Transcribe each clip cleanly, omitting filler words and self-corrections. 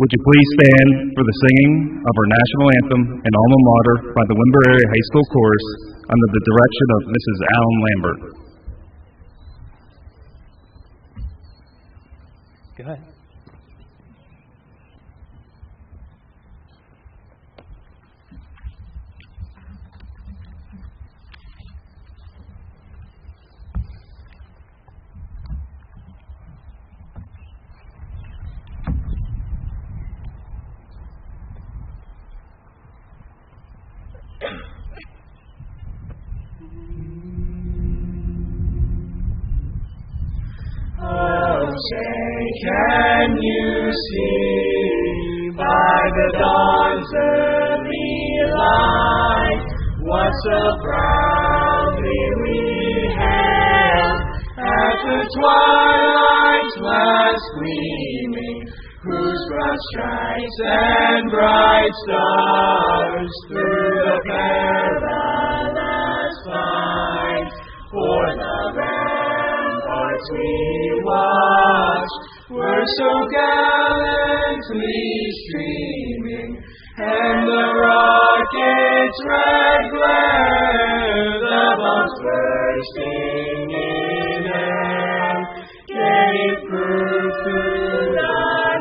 Would you please stand for the singing of our national anthem and alma mater by the Wimber Area High School Chorus under the direction of Mrs. Allen Lambert. Go ahead. Say, can you see by the dawn's early light what so proudly we hailed at the twilight's last gleaming, whose broad stripes and bright stars through the perilous fight for the ramparts we watched were so gallantly streaming, and the rocket's red glare, the bombs bursting in air, gave proof through the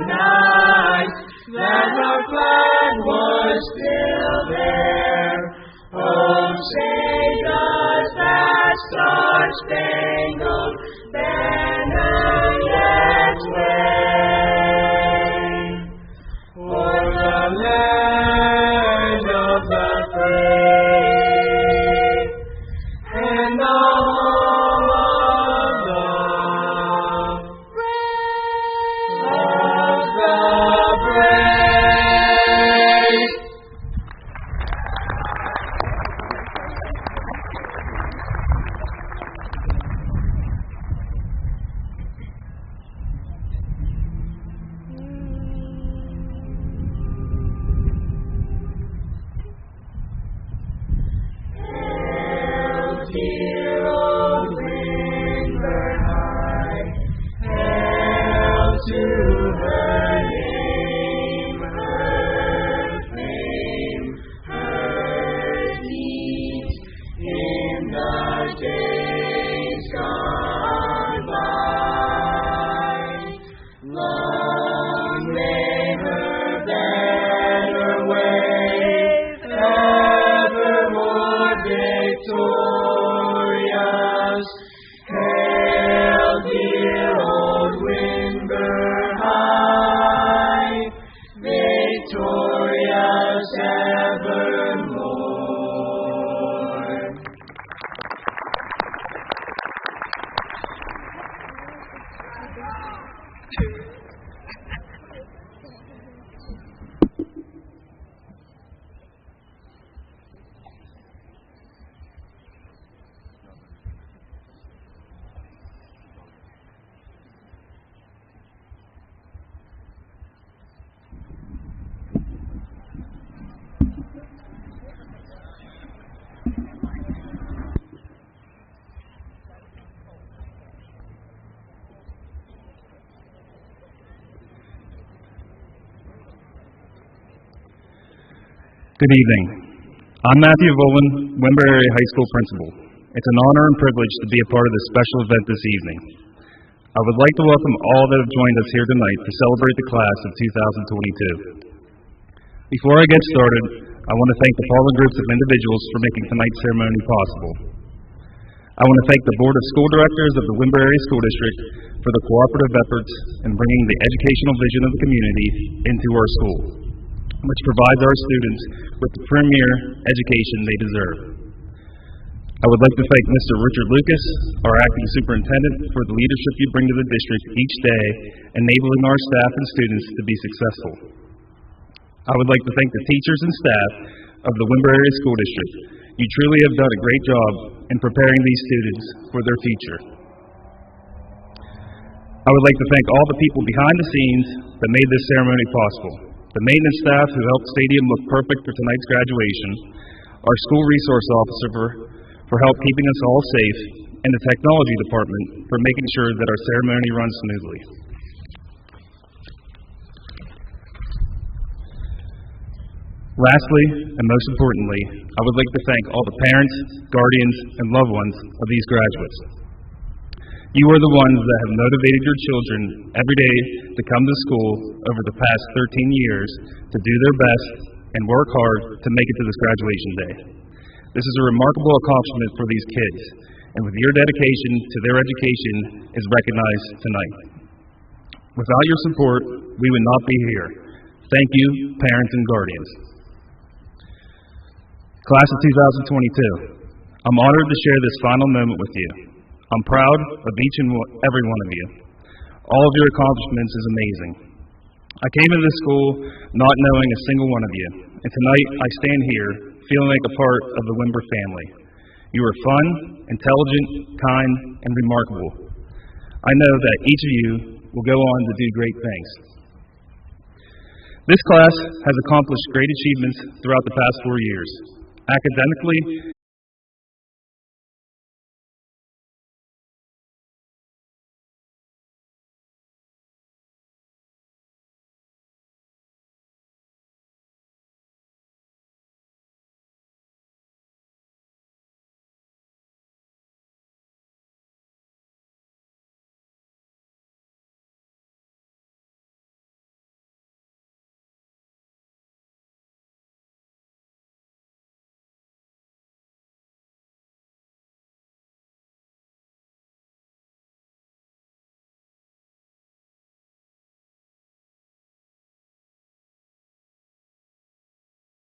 night that our flag was still there. Oh, say does that star-spangled banner yet wave o'er the land of the free and the home of the brave? dear old Wimber high, hail to her name, her fame, her deeds in the days gone by. Long may her banner wave, evermore victorious. Hail, dear old Windber high, victorious evermore. Good evening. I'm Matthew Volin, Wimber Area High School Principal. It's an honor and privilege to be a part of this special event this evening. I would like to welcome all that have joined us here tonight to celebrate the class of 2022. Before I get started, I want to thank the following groups of individuals for making tonight's ceremony possible. I want to thank the Board of School Directors of the Wimber Area School District for the cooperative efforts in bringing the educational vision of the community into our school, which provides our students with the premier education they deserve. I would like to thank Mr. Richard Lucas, our acting superintendent, for the leadership you bring to the district each day, enabling our staff and students to be successful. I would like to thank the teachers and staff of the Wimber Area School District. You truly have done a great job in preparing these students for their future. I would like to thank all the people behind the scenes that made this ceremony possible. The maintenance staff who helped the stadium look perfect for tonight's graduation, our school resource officer for help keeping us all safe, and the technology department for making sure that our ceremony runs smoothly. Lastly, and most importantly, I would like to thank all the parents, guardians, and loved ones of these graduates. You are the ones that have motivated your children every day to come to school over the past 13 years to do their best and work hard to make it to this graduation day. This is a remarkable accomplishment for these kids, and with your dedication to their education is recognized tonight. Without your support, we would not be here. Thank you, parents and guardians. Class of 2022, I'm honored to share this final moment with you. I'm proud of each and every one of you. All of your accomplishments is amazing. I came into this school not knowing a single one of you, and tonight I stand here feeling like a part of the Wimber family. You are fun, intelligent, kind, and remarkable. I know that each of you will go on to do great things. This class has accomplished great achievements throughout the past 4 years. Academically,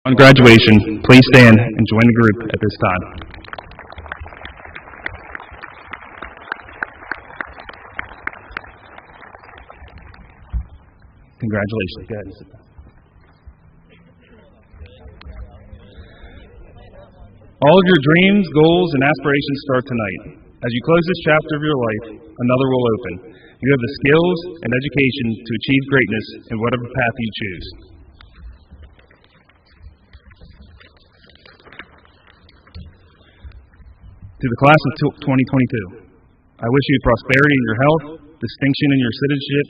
on graduation, please stand and join the group at this time. Congratulations. Go ahead and sit down. All of your dreams, goals, and aspirations start tonight. As you close this chapter of your life, another will open. You have the skills and education to achieve greatness in whatever path you choose. To the class of 2022, I wish you prosperity in your health, distinction in your citizenship,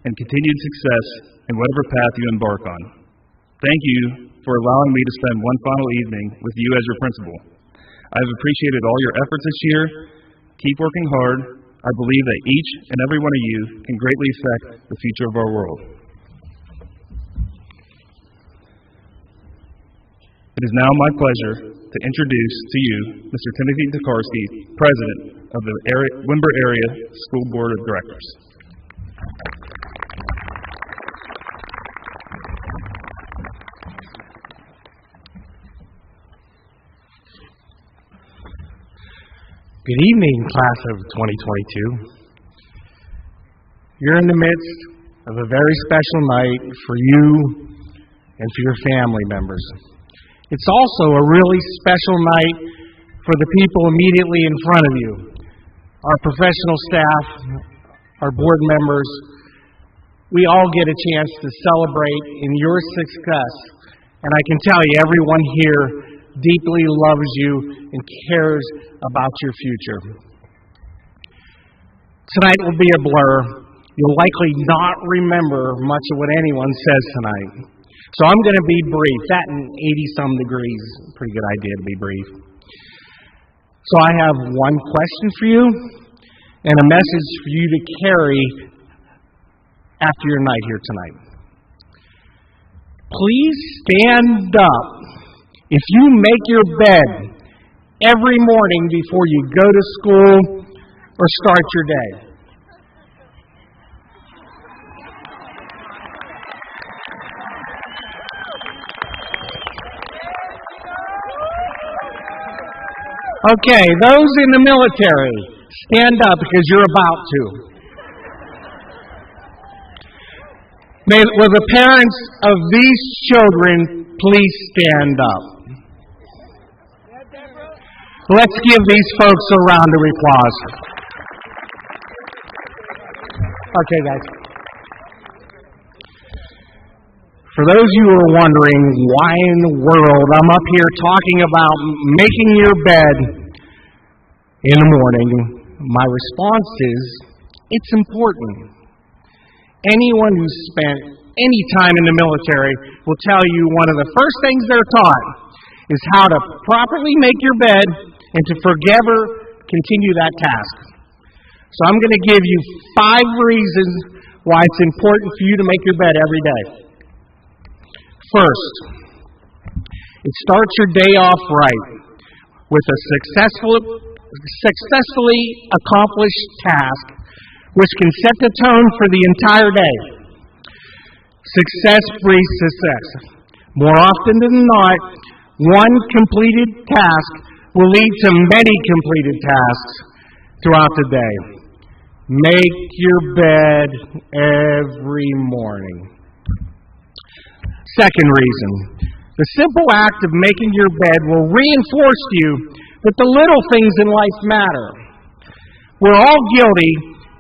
and continued success in whatever path you embark on. Thank you for allowing me to spend one final evening with you as your principal. I have appreciated all your efforts this year. Keep working hard. I believe that each and every one of you can greatly affect the future of our world. It is now my pleasure to introduce to you Mr. Timothy Takarsky, President of the Wimber Area School Board of Directors. Good evening, class of 2022. You're in the midst of a very special night for you and for your family members. It's also a really special night for the people immediately in front of you, our professional staff, our board members. We all get a chance to celebrate in your success, and I can tell you everyone here deeply loves you and cares about your future. Tonight will be a blur. You'll likely not remember much of what anyone says tonight. So I'm going to be brief. That in 80-some degrees, pretty good idea to be brief. So I have one question for you and a message for you to carry after your night here tonight. Please stand up if you make your bed every morning before you go to school or start your day. Okay, those in the military, stand up because you're about to. Will the parents of these children please stand up? Let's give these folks a round of applause. Okay, guys. For those of you who are wondering why in the world I'm up here talking about making your bed in the morning, my response is, it's important. Anyone who's spent any time in the military will tell you one of the first things they're taught is how to properly make your bed and to forever continue that task. So I'm going to give you 5 reasons why it's important for you to make your bed every day. First, it starts your day off right with a successfully accomplished task which can set the tone for the entire day. Success breeds success. More often than not, one completed task will lead to many completed tasks throughout the day. Make your bed every morning. Second reason, the simple act of making your bed will reinforce to you that the little things in life matter. We're all guilty,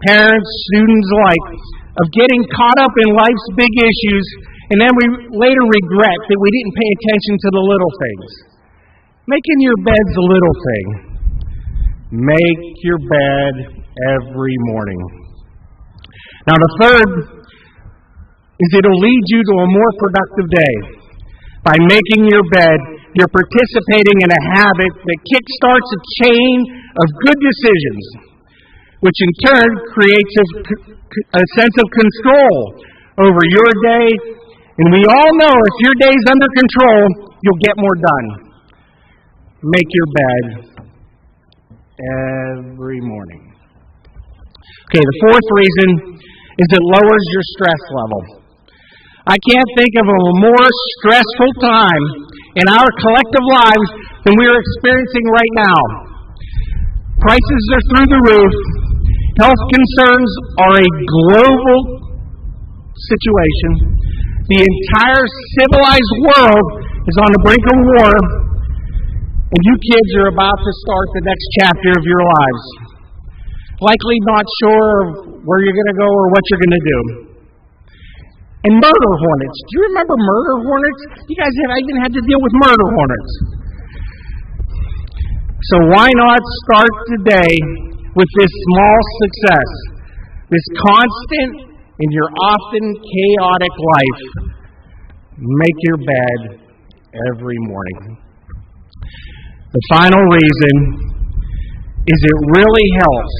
parents, students alike, of getting caught up in life's big issues, and then we later regret that we didn't pay attention to the little things. Making your bed's a little thing. Make your bed every morning. Now the third is it'll lead you to a more productive day. By making your bed, you're participating in a habit that kickstarts a chain of good decisions, which in turn creates a sense of control over your day. And we all know if your day's under control, you'll get more done. Make your bed every morning. Okay, the fourth reason is it lowers your stress level. I can't think of a more stressful time in our collective lives than we are experiencing right now. Prices are through the roof. Health concerns are a global situation. The entire civilized world is on the brink of war, and you kids are about to start the next chapter of your lives. Likely not sure of where you're going to go or what you're going to do. And murder hornets. Do you remember murder hornets? You guys have even had to deal with murder hornets. So why not start today with this small success, this constant in your often chaotic life? Make your bed every morning. The final reason is it really helps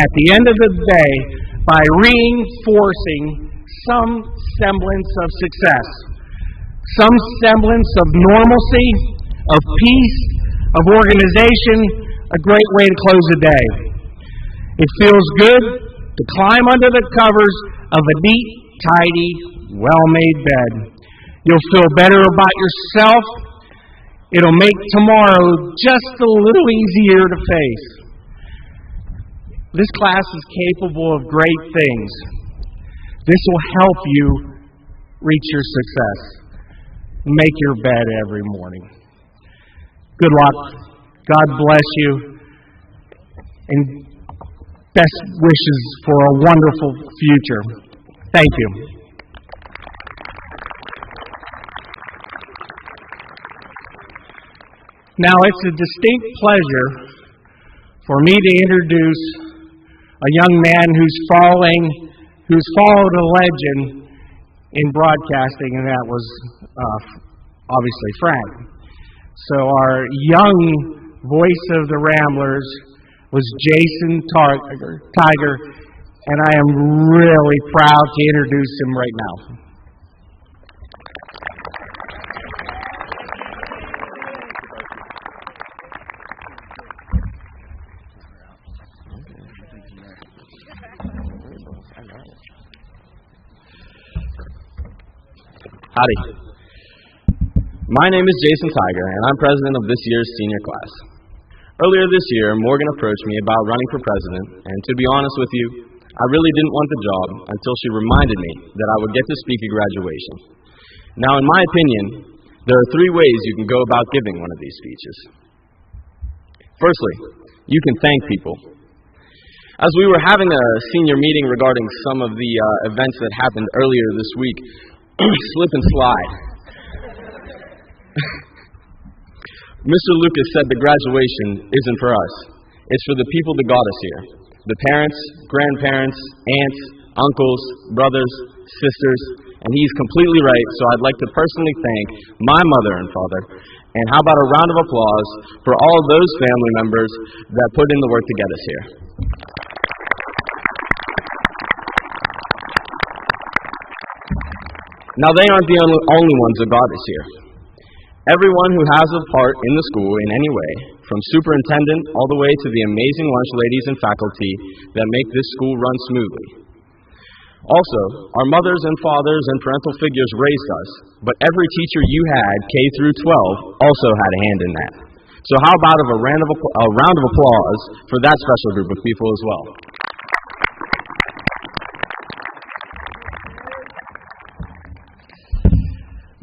at the end of the day by reinforcing some semblance of success, some semblance of normalcy, of peace, of organization, a great way to close the day. It feels good to climb under the covers of a neat, tidy, well-made bed. You'll feel better about yourself. It'll make tomorrow just a little easier to face. This class is capable of great things. This will help you reach your success. Make your bed every morning. Good luck. God bless you. And best wishes for a wonderful future. Thank you. Now it's a distinct pleasure for me to introduce a young man who's followed a legend in broadcasting, and that was obviously Frank. So our young voice of the Ramblers was Jason Targer, and I am really proud to introduce him right now. Howdy. My name is Jason Targer, and I'm president of this year's senior class. Earlier this year, Morgan approached me about running for president, and to be honest with you, I really didn't want the job until she reminded me that I would get to speak at graduation. Now, in my opinion, there are 3 ways you can go about giving one of these speeches. Firstly, you can thank people. As we were having a senior meeting regarding some of the events that happened earlier this week, slip and slide. Mr. Lucas said the graduation isn't for us. It's for the people that got us here. The parents, grandparents, aunts, uncles, brothers, sisters, and he's completely right, so I'd like to personally thank my mother and father. And how about a round of applause for all of those family members that put in the work to get us here. Now, they aren't the only ones that got us here. Everyone who has a part in the school in any way, from superintendent all the way to the amazing lunch ladies and faculty that make this school run smoothly. Also, our mothers and fathers and parental figures raised us, but every teacher you had, K through 12, also had a hand in that. So how about a round of applause for that special group of people as well.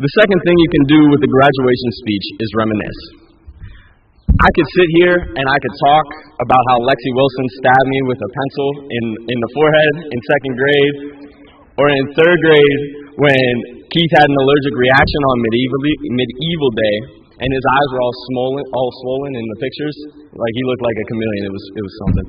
The second thing you can do with the graduation speech is reminisce. I could sit here and I could talk about how Lexi Wilson stabbed me with a pencil in the forehead in 2nd grade, or in 3rd grade when Keith had an allergic reaction on medieval day and his eyes were all swollen in the pictures, like he looked like a chameleon. It was something.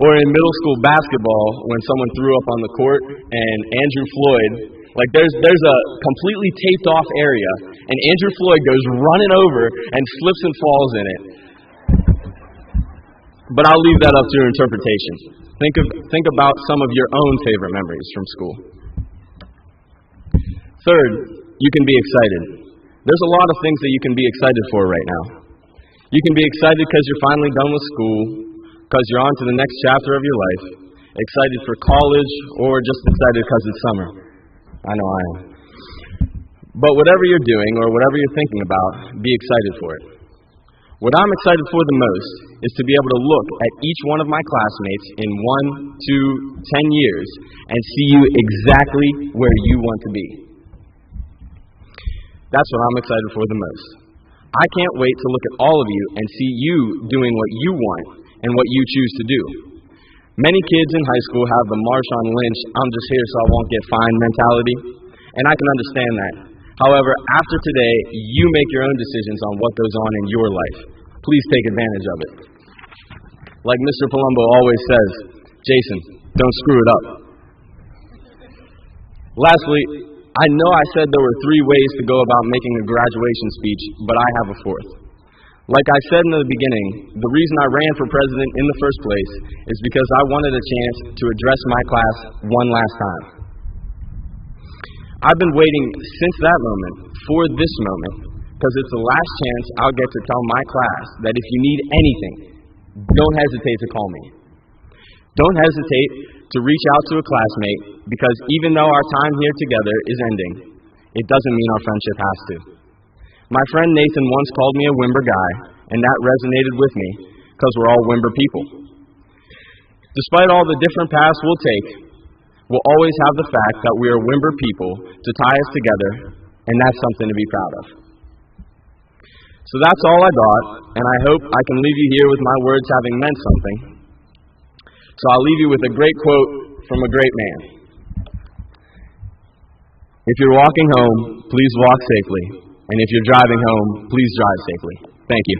Or in middle school basketball when someone threw up on the court and Andrew Floyd. Like there's a completely taped off area, and Andrew Floyd goes running over and slips and falls in it. But I'll leave that up to your interpretation. Think about some of your own favorite memories from school. Third, you can be excited. There's a lot of things that you can be excited for right now. You can be excited because you're finally done with school, because you're on to the next chapter of your life, excited for college, or just excited because it's summer. I know I am. But whatever you're doing or whatever you're thinking about, be excited for it. What I'm excited for the most is to be able to look at each one of my classmates in 1, 2, 10 years and see you exactly where you want to be. That's what I'm excited for the most. I can't wait to look at all of you and see you doing what you want and what you choose to do. Many kids in high school have the Marshawn Lynch, I'm just here so I won't get fined mentality, and I can understand that. However, after today, you make your own decisions on what goes on in your life. please take advantage of it. Like Mr. Palumbo always says, Jason, don't screw it up. Lastly, I know I said there were 3 ways to go about making a graduation speech, but I have a 4th. Like I said in the beginning, the reason I ran for president in the first place is because I wanted a chance to address my class one last time. I've been waiting since that moment for this moment because it's the last chance I'll get to tell my class that if you need anything, don't hesitate to call me. Don't hesitate to reach out to a classmate because even though our time here together is ending, it doesn't mean our friendship has to. My friend Nathan once called me a Wimber guy, and that resonated with me because we're all Wimber people. Despite all the different paths we'll take, we'll always have the fact that we are Wimber people to tie us together, and that's something to be proud of. So that's all I got, and I hope I can leave you here with my words having meant something. So I'll leave you with a great quote from a great man. If you're walking home, please walk safely. And if you're driving home, please drive safely. Thank you.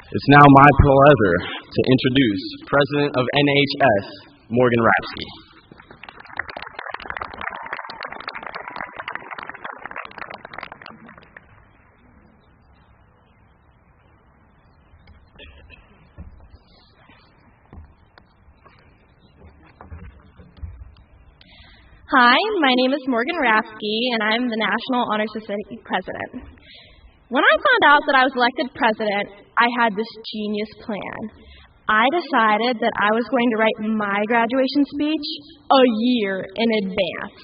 It's now my pleasure to introduce President of NHS, Morgan Ravsky. Hi, my name is Morgan Ravsky, and I'm the National Honor Society President. When I found out that I was elected president, I had this genius plan. I decided that I was going to write my graduation speech a year in advance.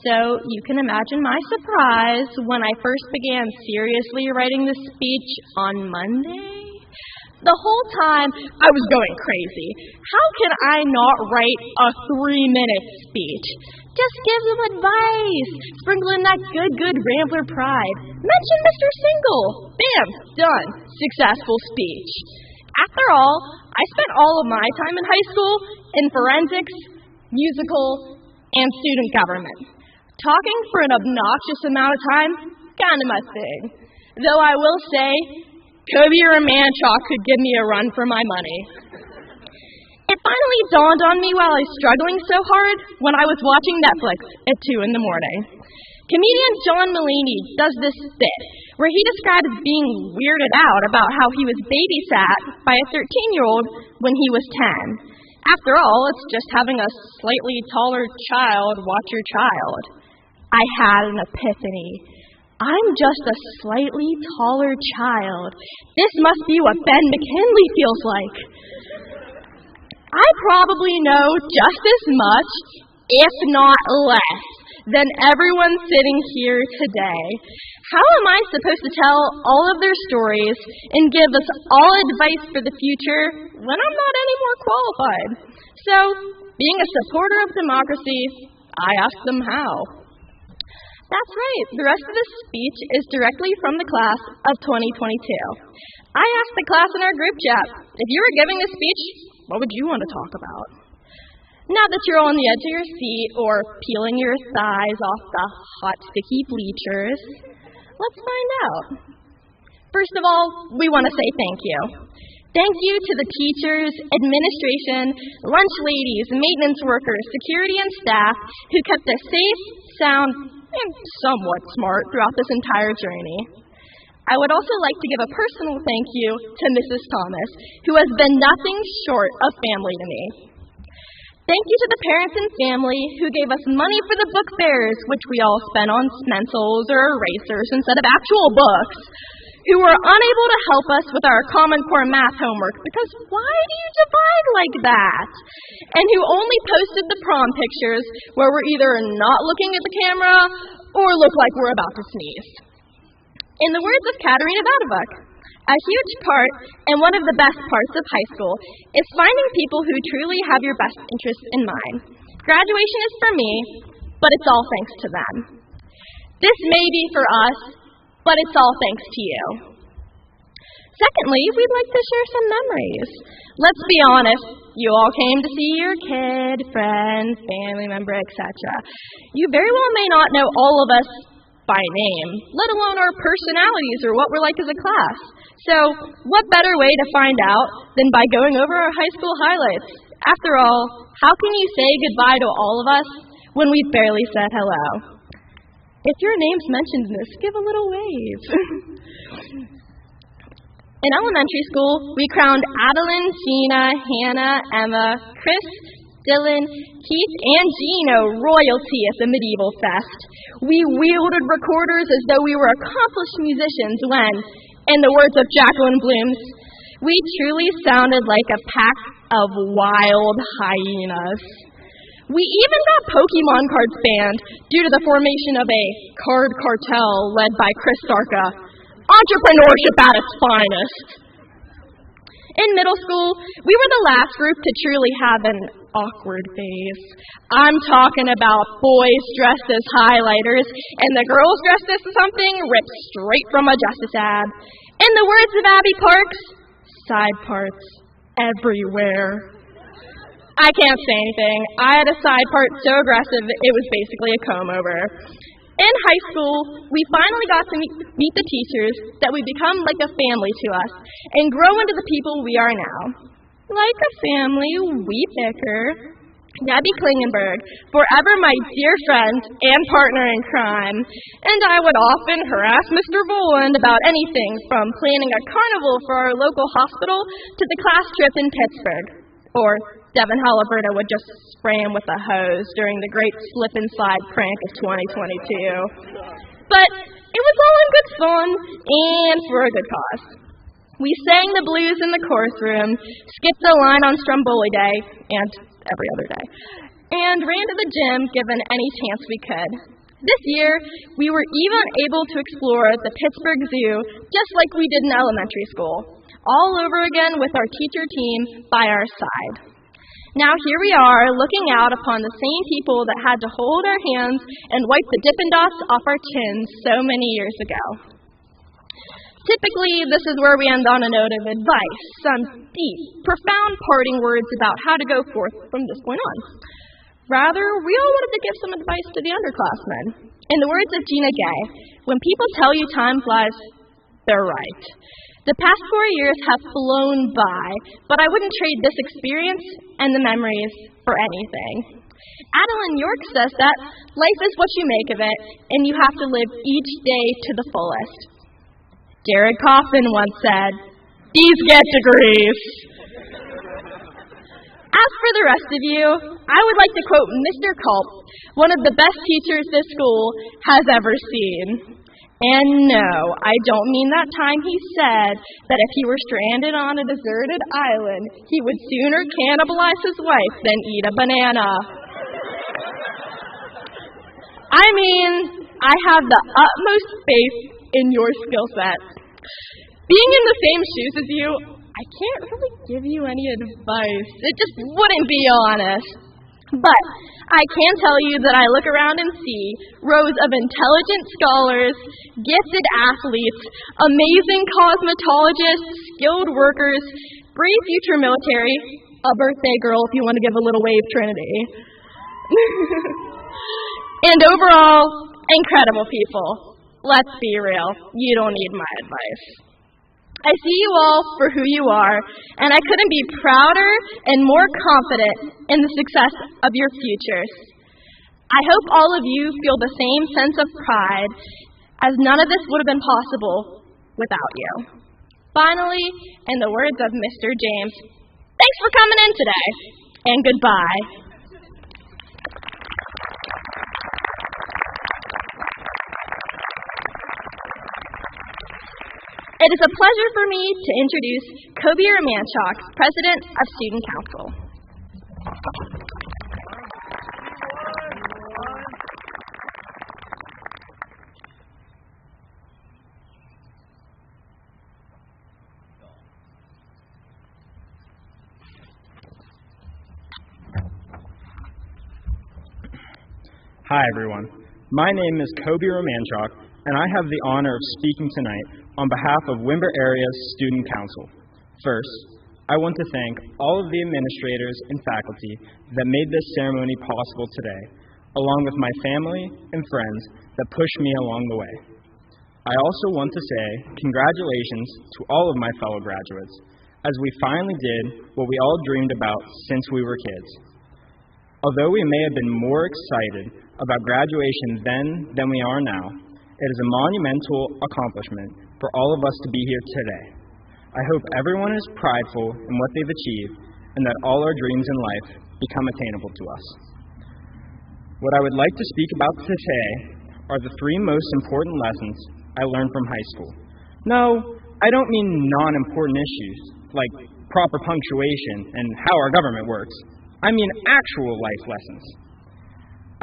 So you can imagine my surprise when I first began seriously writing this speech on Monday. The whole time, I was going crazy. How can I not write a 3-minute speech? Just give them advice. Sprinkle in that good Rambler pride. Mention Mr. Single. Bam, done. Successful speech. After all, I spent all of my time in high school in forensics, musical, and student government. Talking for an obnoxious amount of time, kind of my thing. Though I will say, Kobe or Manchok could give me a run for my money. It finally dawned on me while I was struggling so hard when I was watching Netflix at 2 in the morning. Comedian John Mulaney does this bit where he describes being weirded out about how he was babysat by a 13-year-old when he was 10. After all, it's just having a slightly taller child watch your child. I had an epiphany. I'm just a slightly taller child. This must be what Ben McKinley feels like. I probably know just as much, if not less, than everyone sitting here today. How am I supposed to tell all of their stories and give us all advice for the future when I'm not any more qualified? So, being a supporter of democracy, I asked them how. That's right, the rest of this speech is directly from the class of 2022. I asked the class in our group chat, if you were giving a speech, what would you want to talk about? Now that you're on the edge of your seat or peeling your thighs off the hot, sticky bleachers, let's find out. First of all, we want to say thank you. Thank you to the teachers, administration, lunch ladies, maintenance workers, security, and staff who kept us safe, sound, and somewhat smart throughout this entire journey. I would also like to give a personal thank you to Mrs. Thomas, who has been nothing short of family to me. Thank you to the parents and family who gave us money for the book fairs, which we all spent on stencils or erasers instead of actual books, who were unable to help us with our Common Core math homework, because why do you divide like that? And who only posted the prom pictures where we're either not looking at the camera or look like we're about to sneeze. In the words of Katerina Vadabuk, a huge part and one of the best parts of high school is finding people who truly have your best interests in mind. Graduation is for me, but it's all thanks to them. This may be for us, but it's all thanks to you. Secondly, we'd like to share some memories. Let's be honest, you all came to see your kid, friend, family member, etc. You very well may not know all of us by name, let alone our personalities or what we're like as a class. So, what better way to find out than by going over our high school highlights? After all, how can you say goodbye to all of us when we've barely said hello? If your name's mentioned in this, give a little wave. In elementary school, we crowned Adeline, Gina, Hannah, Emma, Chris, Dylan, Keith, and Gino royalty at the medieval fest. We wielded recorders as though we were accomplished musicians when, in the words of Jacqueline Blooms, we truly sounded like a pack of wild hyenas. We even got Pokemon cards banned due to the formation of a card cartel led by Chris Sarka. Entrepreneurship at its finest. In middle school, we were the last group to truly have an awkward phase. I'm talking about boys dressed as highlighters and the girls dressed as something ripped straight from a Justice ad. In the words of Abby Parks, side parts everywhere. I can't say anything. I had a side part so aggressive it was basically a comb-over. In high school, we finally got to meet the teachers that would become like a family to us and grow into the people we are now. Like a family, we bicker. Debbie Klingenberg, forever my dear friend and partner in crime, and I would often harass Mr. Boland about anything from planning a carnival for our local hospital to the class trip in Pittsburgh. Or Devin Halliburton would just spray him with a hose during the great slip and slide prank of 2022. But it was all in good fun and for a good cause. We sang the blues in the chorus room, skipped the line on Stromboli Day, and every other day, and ran to the gym given any chance we could. This year, we were even able to explore the Pittsburgh Zoo just like we did in elementary school, all over again with our teacher team by our side. Now here we are, looking out upon the same people that had to hold our hands and wipe the Dippin' Dots off our chins so many years ago. Typically, this is where we end on a note of advice, some deep, profound parting words about how to go forth from this point on. Rather, we all wanted to give some advice to the underclassmen. In the words of Gina Gay, when people tell you time flies, they're right. The past 4 years have flown by, but I wouldn't trade this experience and the memories for anything. Adeline York says that life is what you make of it, and you have to live each day to the fullest. Jared Coffin once said, "These get degrees." As for the rest of you, I would like to quote Mr. Culp, one of the best teachers this school has ever seen. And no, I don't mean that time he said that if he were stranded on a deserted island, he would sooner cannibalize his wife than eat a banana. I mean, I have the utmost faith in your skill set. Being in the same shoes as you, I can't really give you any advice. It just wouldn't be honest. But I can tell you that I look around and see rows of intelligent scholars, gifted athletes, amazing cosmetologists, skilled workers, brave future military, a birthday girl if you want to give a little wave, Trinity, and overall, incredible people. Let's be real, you don't need my advice. I see you all for who you are, and I couldn't be prouder and more confident in the success of your futures. I hope all of you feel the same sense of pride, as none of this would have been possible without you. Finally, in the words of Mr. James, thanks for coming in today, and goodbye. It is a pleasure for me to introduce Kobe Romanchuk, President of Student Council. Hi, everyone. My name is Kobe Romanchuk, and I have the honor of speaking tonight on behalf of Wimber Area Student Council. First, I want to thank all of the administrators and faculty that made this ceremony possible today, along with my family and friends that pushed me along the way. I also want to say congratulations to all of my fellow graduates, as we finally did what we all dreamed about since we were kids. Although we may have been more excited about graduation then than we are now, it is a monumental accomplishment for all of us to be here today. I hope everyone is prideful in what they've achieved and that all our dreams in life become attainable to us. What I would like to speak about today are the three most important lessons I learned from high school. No, I don't mean non-important issues like proper punctuation and how our government works. I mean actual life lessons.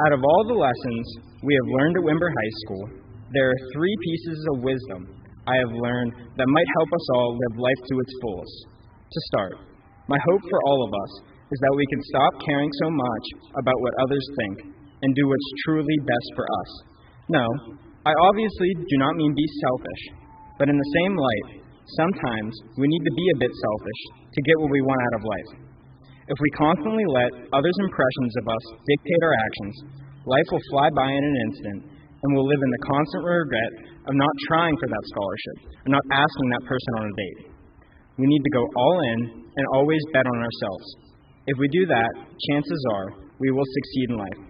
Out of all the lessons we have learned at Wimber High School, there are three pieces of wisdom I have learned that might help us all live life to its fullest. To start, my hope for all of us is that we can stop caring so much about what others think and do what's truly best for us. No, I obviously do not mean be selfish, but in the same light, sometimes we need to be a bit selfish to get what we want out of life. If we constantly let others' impressions of us dictate our actions, life will fly by in an instant, and we'll live in the constant regret of not trying for that scholarship, or not asking that person on a date. We need to go all in and always bet on ourselves. If we do that, chances are we will succeed in life.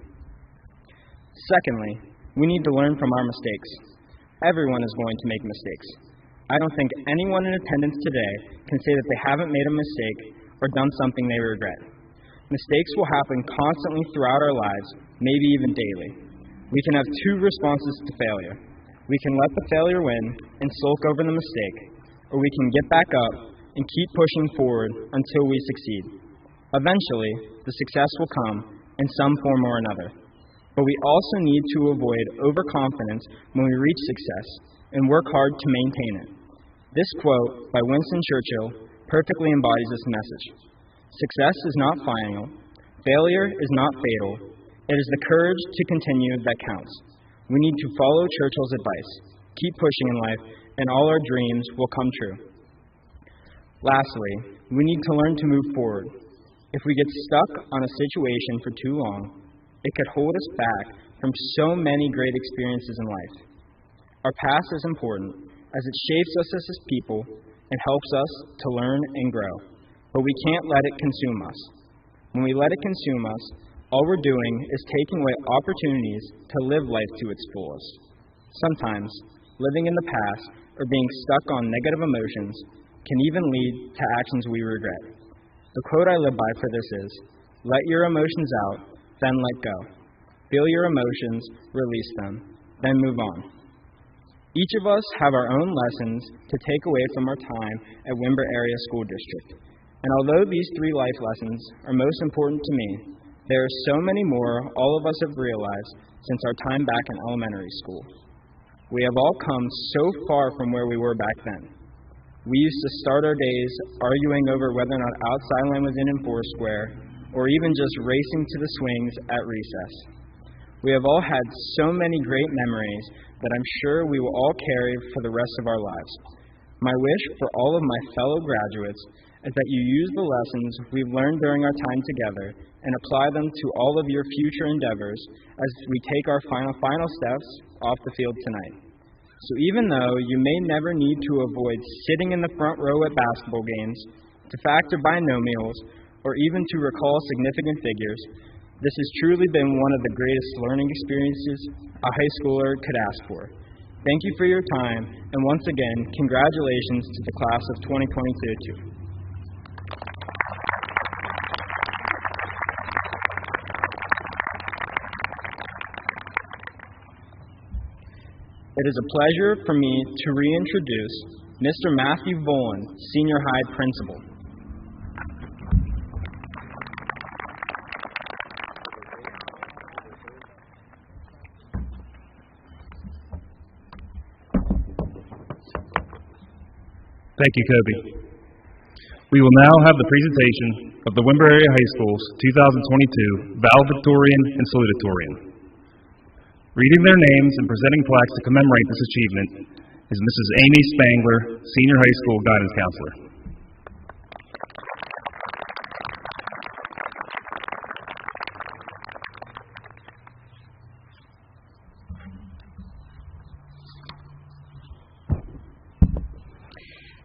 Secondly, we need to learn from our mistakes. Everyone is going to make mistakes. I don't think anyone in attendance today can say that they haven't made a mistake or done something they regret. Mistakes will happen constantly throughout our lives, maybe even daily. We can have two responses to failure. We can let the failure win and sulk over the mistake, or we can get back up and keep pushing forward until we succeed. Eventually, the success will come in some form or another. But we also need to avoid overconfidence when we reach success and work hard to maintain it. This quote by Winston Churchill perfectly embodies this message. Success is not final. Failure is not fatal. It is the courage to continue that counts. We need to follow Churchill's advice, keep pushing in life, and all our dreams will come true. Lastly, we need to learn to move forward. If we get stuck on a situation for too long, it could hold us back from so many great experiences in life. Our past is important, as it shapes us as people and helps us to learn and grow. But we can't let it consume us. When we let it consume us, all we're doing is taking away opportunities to live life to its fullest. Sometimes, living in the past or being stuck on negative emotions can even lead to actions we regret. The quote I live by for this is, "Let your emotions out, then let go. Feel your emotions, release them, then move on." Each of us have our own lessons to take away from our time at Wimber Area School District. And although these three life lessons are most important to me, there are so many more all of us have realized since our time back in elementary school. We have all come so far from where we were back then. We used to start our days arguing over whether or not outside line was in Foursquare, or even just racing to the swings at recess. We have all had so many great memories that I'm sure we will all carry for the rest of our lives. My wish for all of my fellow graduates is that you use the lessons we've learned during our time together and apply them to all of your future endeavors as we take our final steps off the field tonight. So even though you may never need to avoid sitting in the front row at basketball games, to factor binomials, or even to recall significant figures, this has truly been one of the greatest learning experiences a high schooler could ask for. Thank you for your time, and once again, congratulations to the class of 2022. It is a pleasure for me to reintroduce Mr. Matthew Volan, Senior High Principal. Thank you, Kobe. We will now have the presentation of the Wimber Area High School's 2022 Valedictorian and Salutatorian. Reading their names and presenting plaques to commemorate this achievement is Mrs. Amy Spangler, Senior High School Guidance Counselor.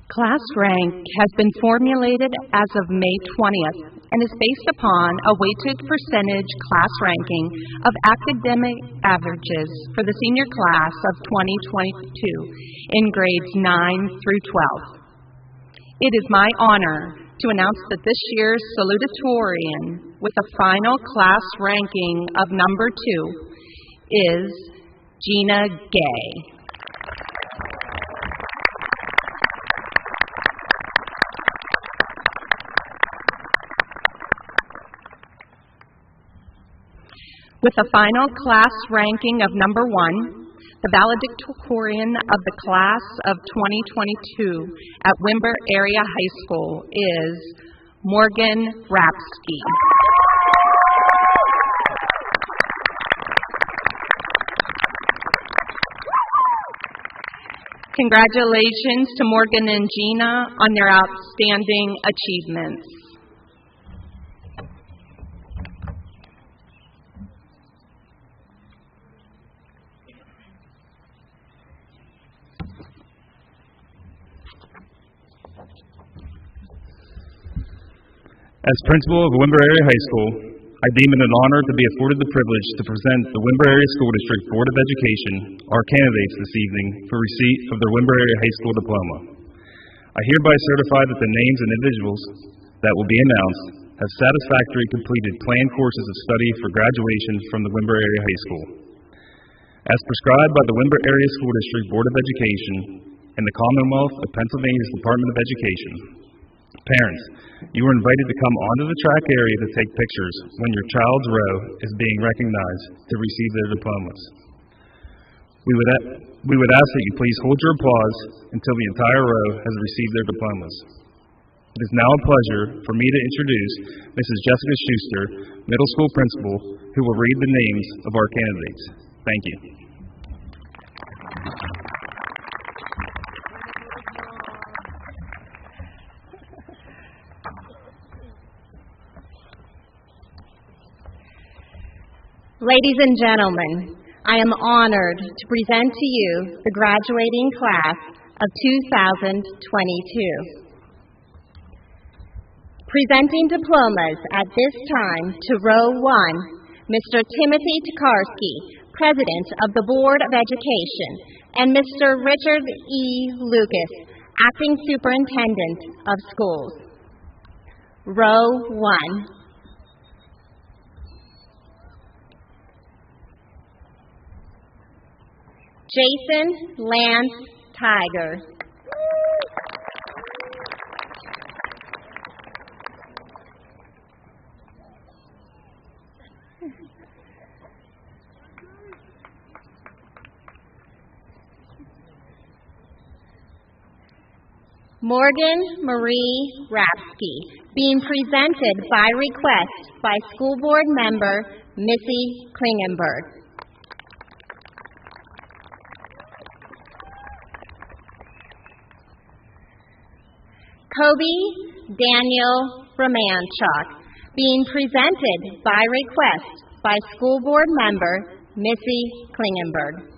Class rank has been formulated as of May 20th and is based upon a weighted percentage class ranking of academic averages for the senior class of 2022 in grades 9 through 12. It is my honor to announce that this year's salutatorian with a final class ranking of number 2 is Gina Gay. With a final class ranking of number 1, the valedictorian of the class of 2022 at Wimber Area High School is Morgan Ravsky. Congratulations to Morgan and Gina on their outstanding achievements. As principal of Wimber Area High School, I deem it an honor to be afforded the privilege to present the Wimber Area School District Board of Education, our candidates this evening for receipt of their Wimber Area High School diploma. I hereby certify that the names and individuals that will be announced have satisfactorily completed planned courses of study for graduation from the Wimber Area High School. As prescribed by the Wimber Area School District Board of Education and the Commonwealth of Pennsylvania's Department of Education, parents, you are invited to come onto the track area to take pictures when your child's row is being recognized to receive their diplomas. We would ask that you please hold your applause until the entire row has received their diplomas. It is now a pleasure for me to introduce Mrs. Jessica Schuster, middle school principal, who will read the names of our candidates. Thank you. Ladies and gentlemen, I am honored to present to you the graduating class of 2022. Presenting diplomas at this time to row 1, Mr. Timothy Takarsky, President of the Board of Education, and Mr. Richard E. Lucas, Acting Superintendent of Schools. Row 1. Jason Lance Tiger. Morgan Marie Ravsky, being presented by request by School Board Member Missy Klingenberg. Kobe Daniel Romanchuk, being presented by request by School Board Member Missy Klingenberg.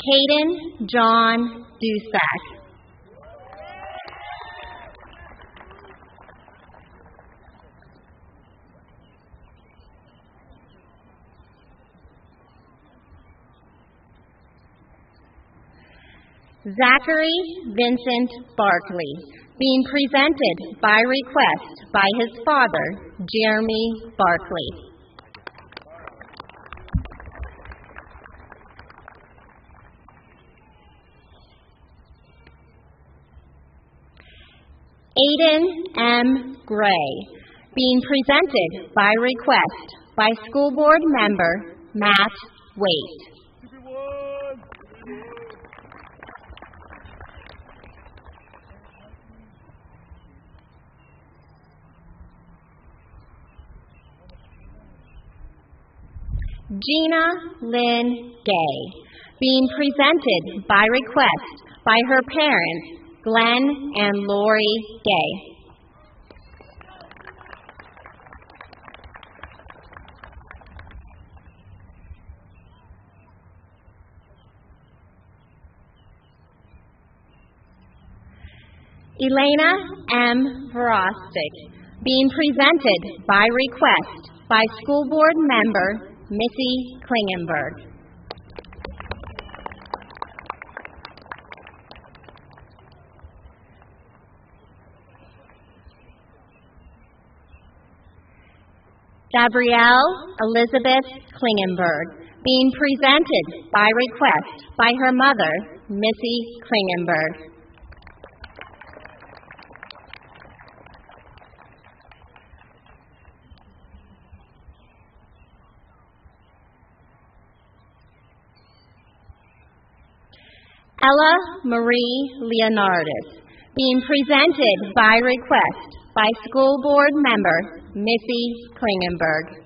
Caden John Dusak. Zachary Vincent Barkley, being presented by request by his father, Jeremy Barkley. Aiden M. Gray, being presented by request by School Board Member Matt Waite. Gina Lynn Gay, being presented by request by her parents, Glenn and Lori Gay. Elena M. Verostic, being presented by request by school board member Missy Klingenberg. Gabrielle Elizabeth Klingenberg, being presented by request by her mother, Missy Klingenberg. Ella Marie Leonardis, being presented by request by school board member Missy Klingenberg.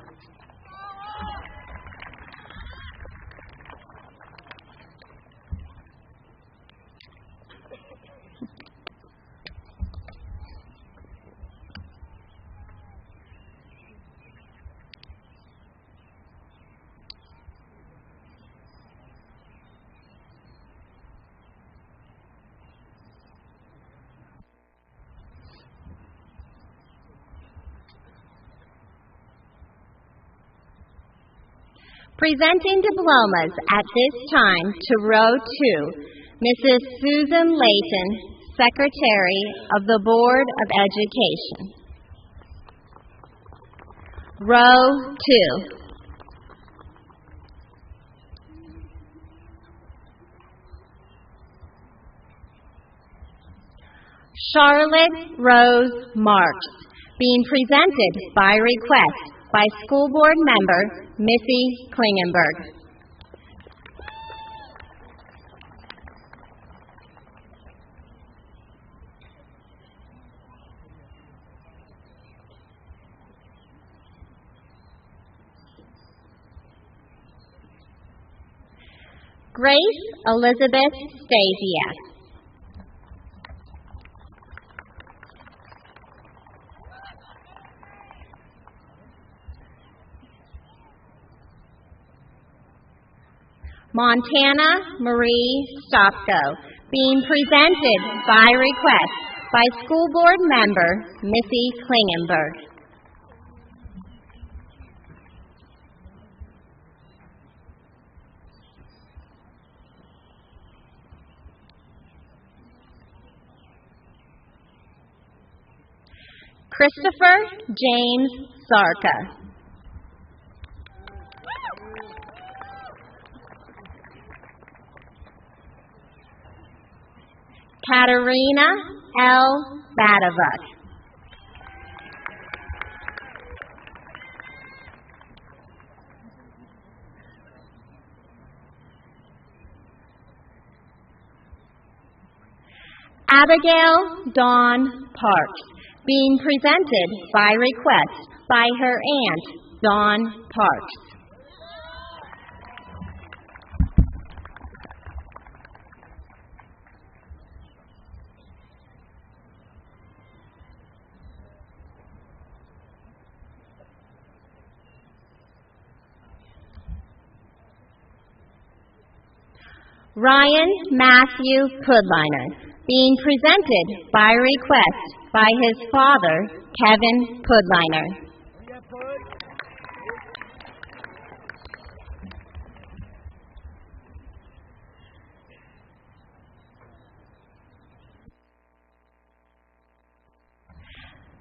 Presenting diplomas at this time to row 2, Mrs. Susan Layton, Secretary of the Board of Education. Row 2. Charlotte Rose Marks, being presented by request by school board member Missy Klingenberg. Grace Elizabeth Stasiak. Montana Marie Stopko, being presented by request by school board member Missy Klingenberg. Christopher James Sarka. Katerina L. Badavuk. Abigail Dawn Parks, being presented by request by her aunt, Dawn Parks. Ryan Matthew Pudliner, being presented by request by his father, Kevin Pudliner.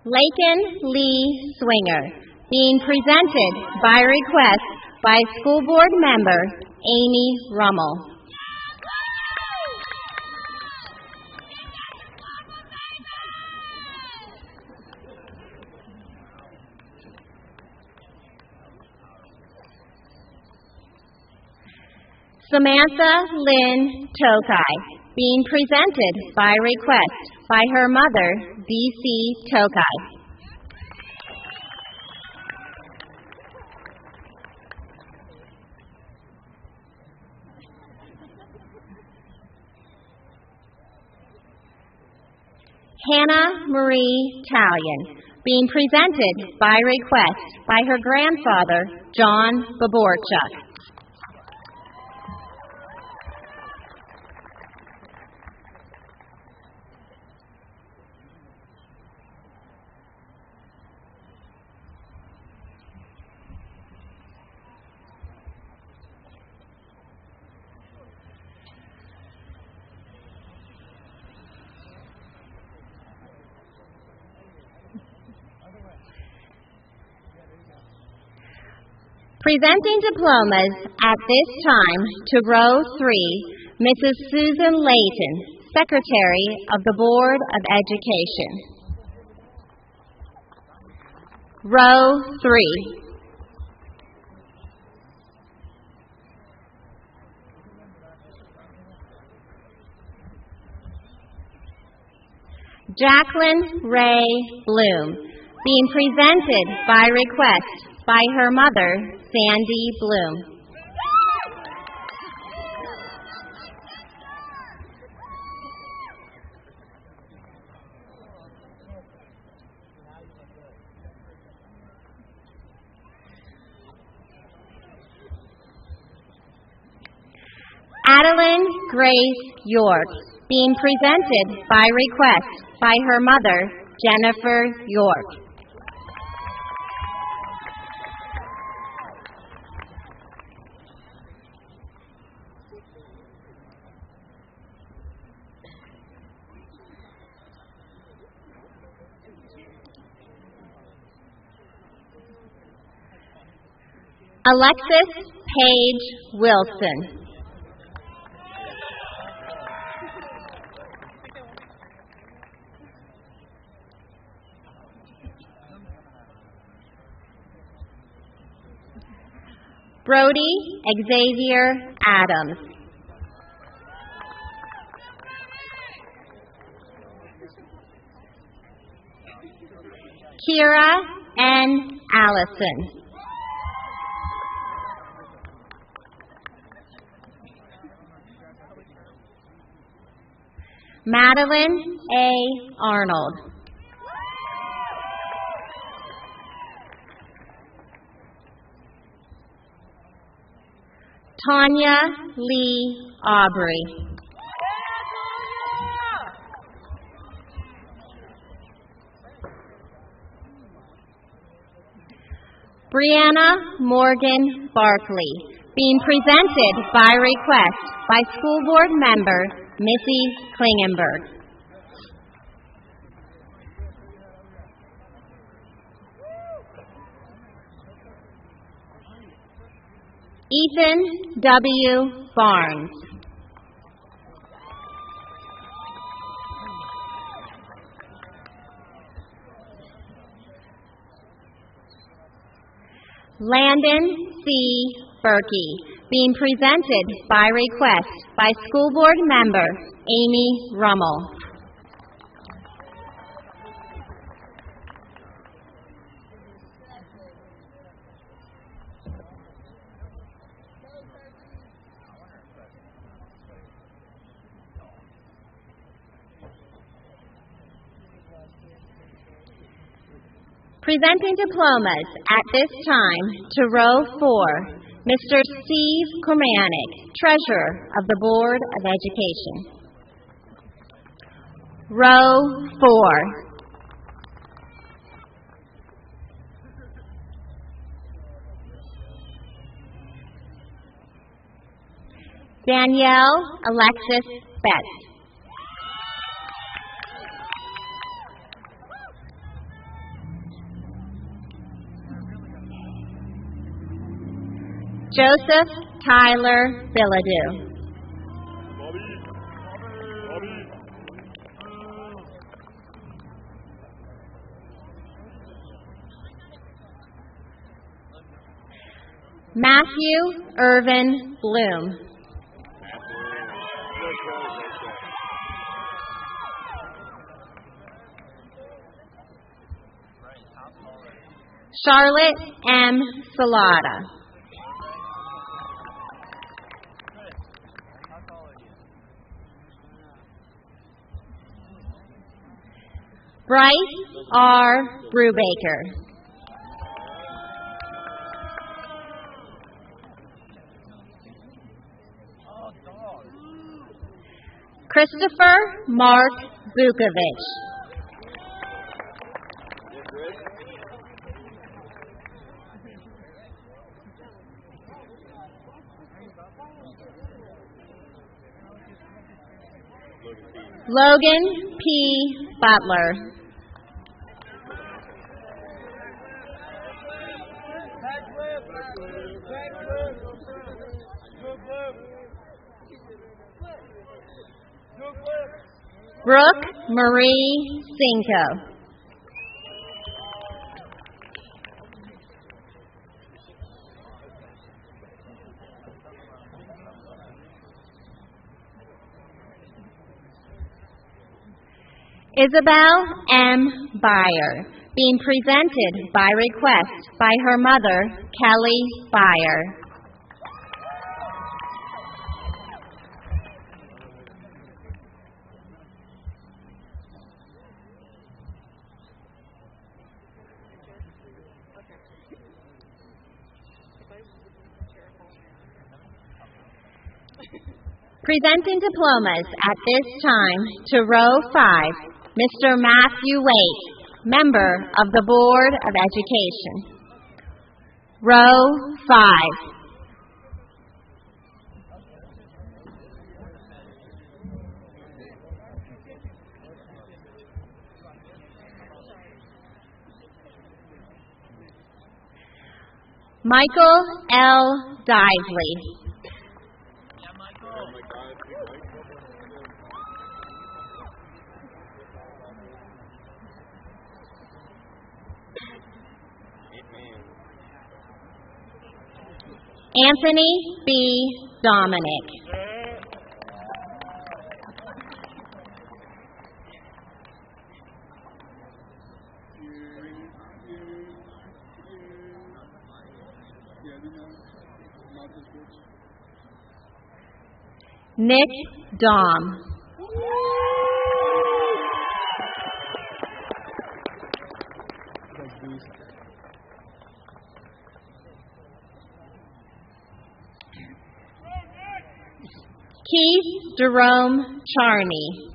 Laken Lee Swinger, being presented by request by school board member Amy Rummel. Samantha Lynn Tokai, being presented by request by her mother, D.C. Tokai. Hannah Marie Talion, being presented by request by her grandfather, John Baborchuk. Presenting diplomas at this time to row 3, Mrs. Susan Layton, Secretary of the Board of Education. Row 3. Jacqueline Ray Bloom, being presented by request by her mother, Sandy Bloom. Adeline Grace York, being presented by request by her mother, Jennifer York. Alexis Page Wilson. Brody Xavier Adams. Kira N. Allison. Madeline A. Arnold. Tanya Lee Aubrey. Brianna Morgan Barkley, being presented by request by school board member Missy Klingenberg. Ethan W. Barnes. Landon C. Berkey, being presented by request by school board member Amy Rummel. Presenting diplomas at this time to row 4, Mr. Steve Kormanik, Treasurer of the Board of Education. Row 4. Danielle Alexis Betts. Joseph Tyler Bilodeau. Matthew Irvin Bloom. Charlotte M. Salata. Bryce R. Brubaker. Christopher Mark Bukovich. Logan P. Butler. Brooke Marie Cinco. Isabel M. Byer, being presented by request by her mother, Kelly Byer. Presenting diplomas at this time to row 5, Mr. Matthew Waite, member of the Board of Education. Row 5. Michael L. Dively. Anthony B. Dominic. Nick Dom. Keith Jerome Charney.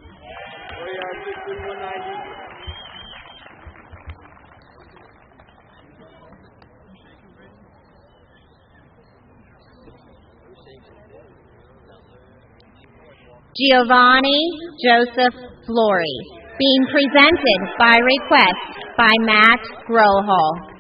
Giovanni Joseph Flory, being presented by request by Matt Grohol.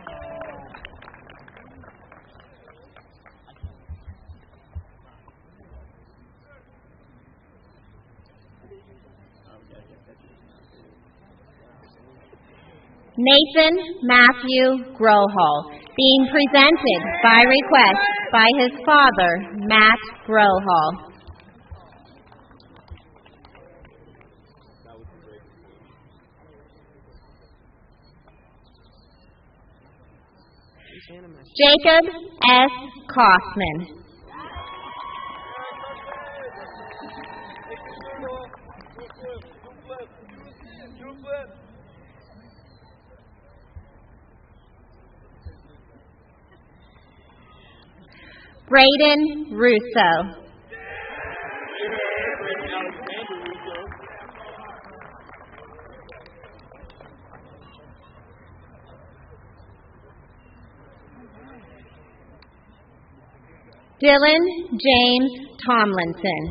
Nathan Matthew Grohol, being presented by request by his father, Matt Grohol. Jacob S. Kaufman. Braden Russo. Dylan James Tomlinson.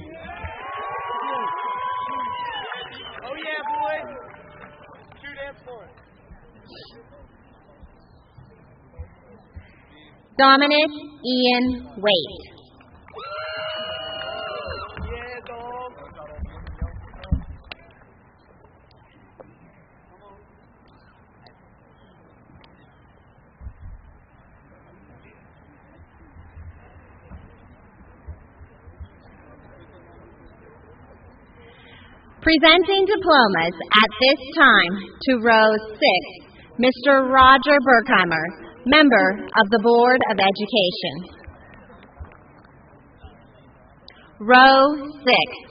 Oh yeah, boy. Shoot that for it. Dominic Ian Waite. Yeah, dog. Presenting diplomas at this time to row 6, Mr. Roger Berkheimer, member of the Board of Education. Row 6.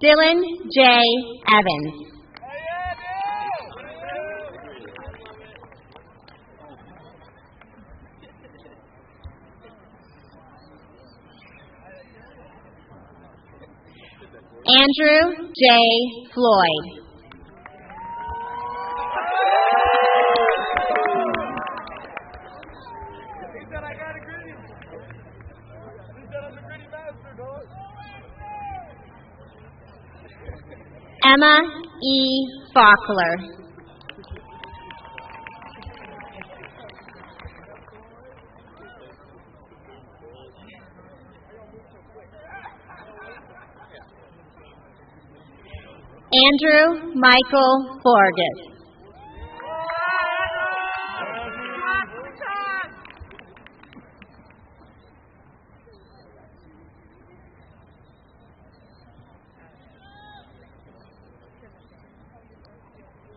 Dylan J. Evans. Andrew J. Floyd. Emma E. Faulkner. Andrew Michael Borges.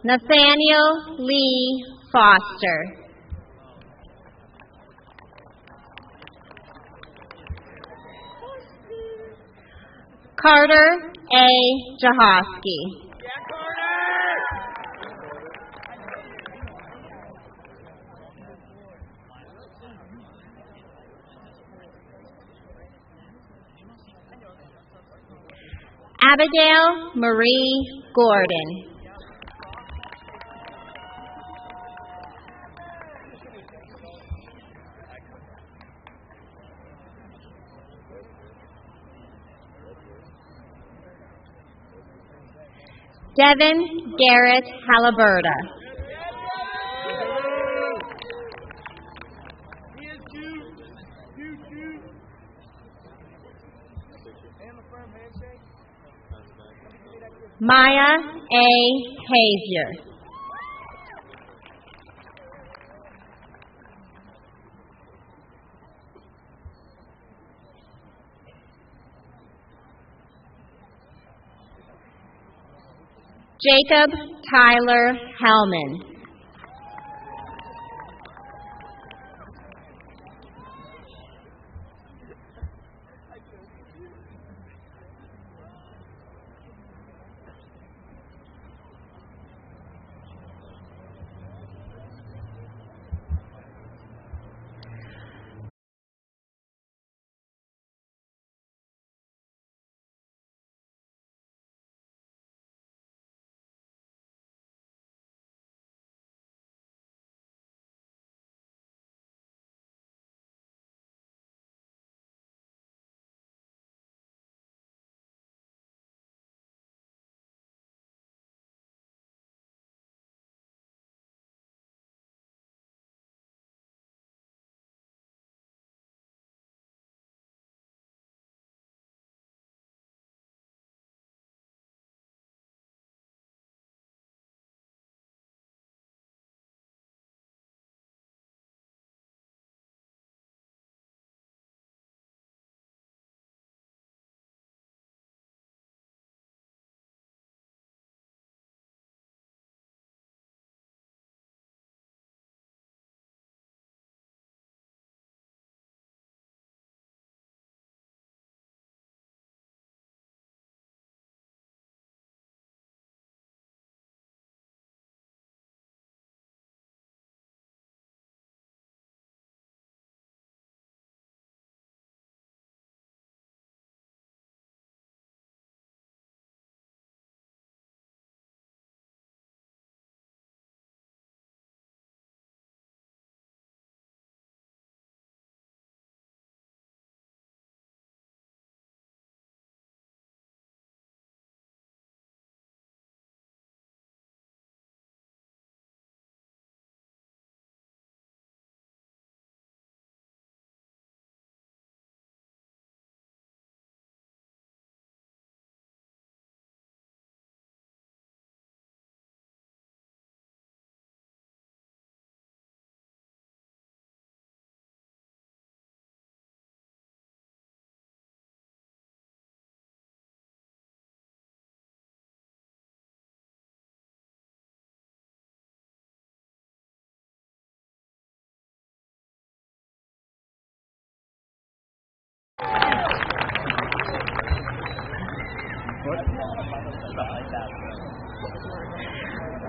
Nathaniel Lee Foster. Carter A. Jahosky. Abigail Marie Gordon. Devin Garrett Halliburta. Maya A. Hazier. Jacob Tyler Hellman.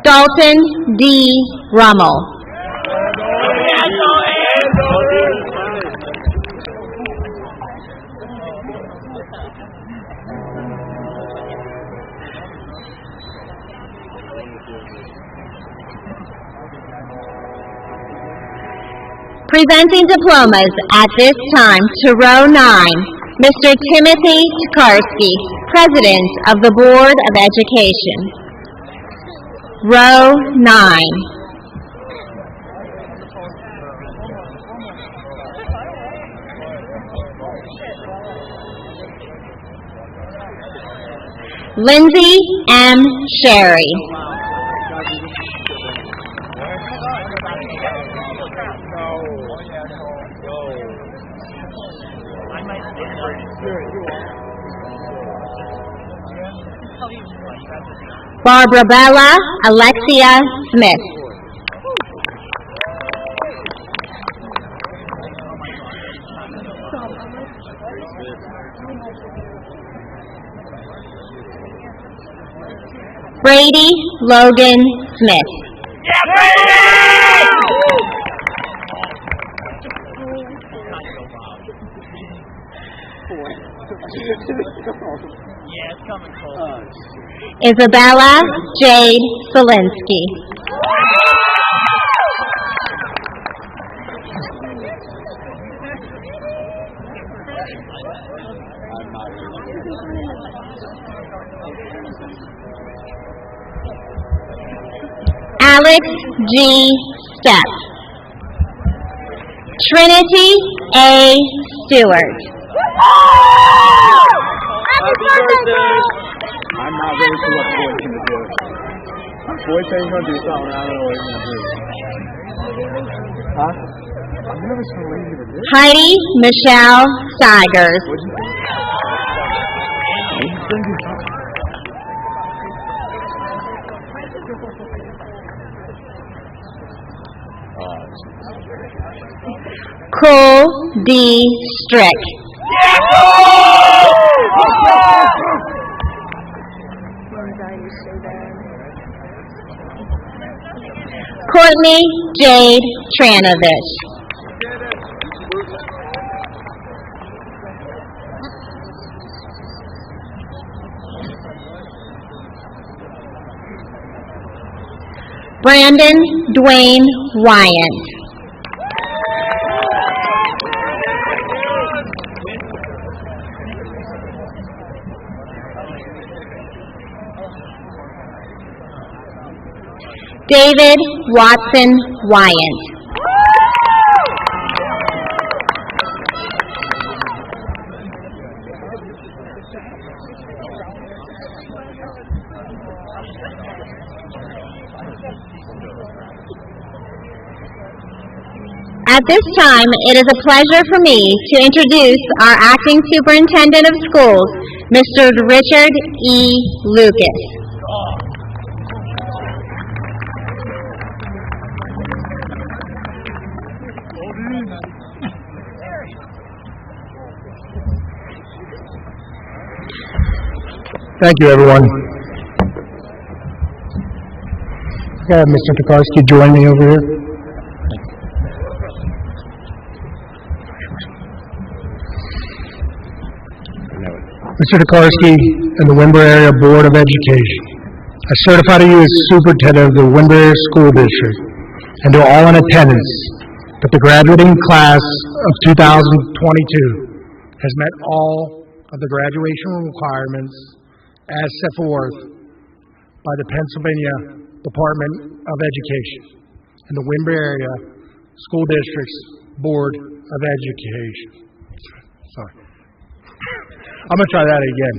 Dalton D. Rummel. Presenting diplomas at this time to row 9, Mr. Timothy Takarsky, President of the Board of Education. Row 9. Lindsay M. Sherry. Barbara Bella Alexia Smith. Brady Logan Smith. Isabella Jade Solinsky. Alex G. Stepp. Trinity A. Stewart. Happy birthday! I'm not really sure what Boyd's going to do. Boyd said he's going to do something, I don't know what he's going to do. Huh? I'm never sure what he's going to do. Heidi Michelle Steigers. What'd you think? He's going to do something. Cole D. Strick. Courtney Jade Tranovich. Brandon Dwayne Wyant. David Watson Wyant. At this time, it is a pleasure for me to introduce our Acting Superintendent of Schools, Mr. Richard E. Lucas. Thank you, everyone. Mr. Takarsky, join me over here. Mr. Takarsky and the Wimber Area Board of Education, I certify to you as Superintendent of the Wimber School District and to all in attendance that the graduating class of 2022 has met all of the graduation requirements as set forth by the Pennsylvania Department of Education and the Wimber Area School District's Board of Education. Sorry. I'm going to try that again.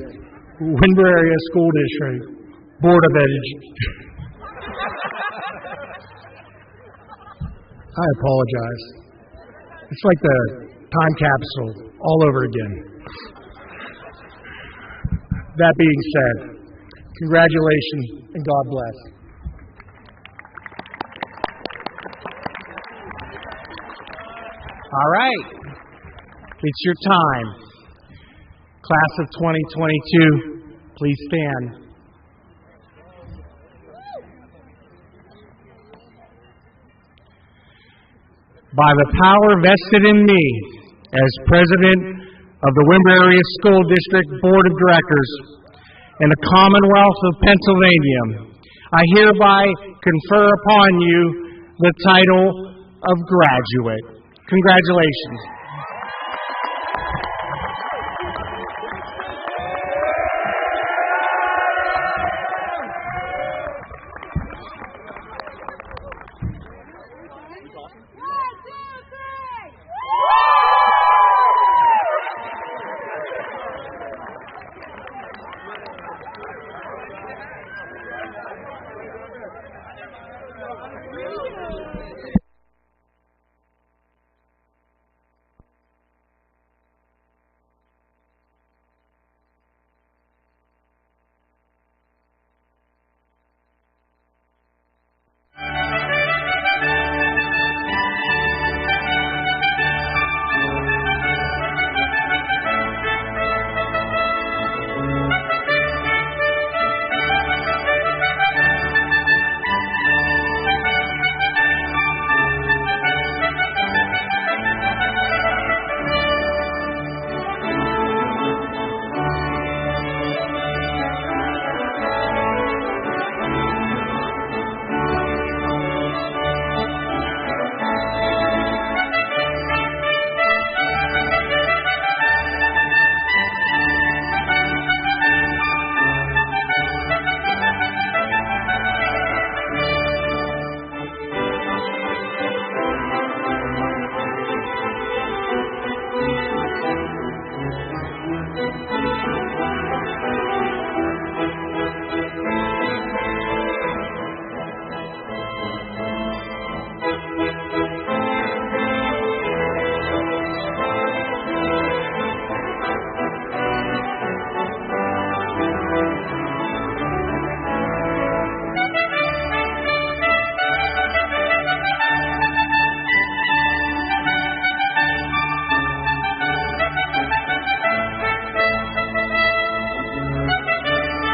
Windber Area School District Board of Education. I apologize. It's like the time capsule all over again. That being said, congratulations and God bless. All right, it's your time. Class of 2022, please stand. by the power vested in me as President of the Wimber Area School District Board of Directors in the Commonwealth of Pennsylvania, I hereby confer upon you the title of graduate. Congratulations.